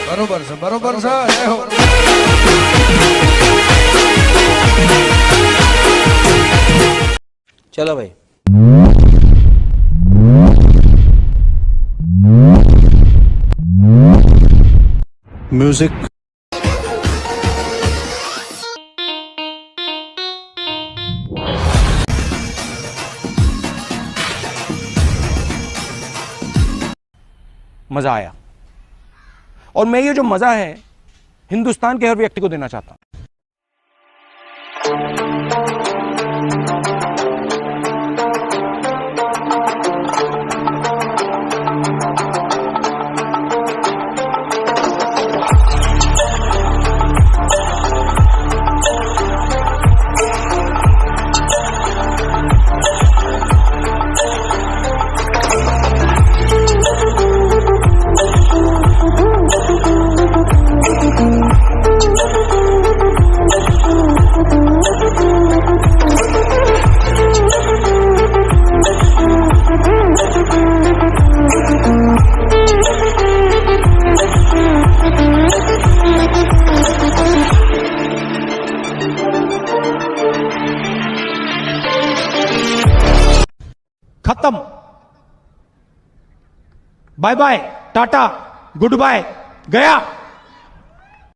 બરોબર છે, બરોબર છે. જય હો. चलो भाई. म्यूजिक. मजा आया और मैं ये जो मजा है हिंदुस्तान के हर व्यक्ति को देना चाहता हूं. खत्म. Bye bye, tata, good bye, गया.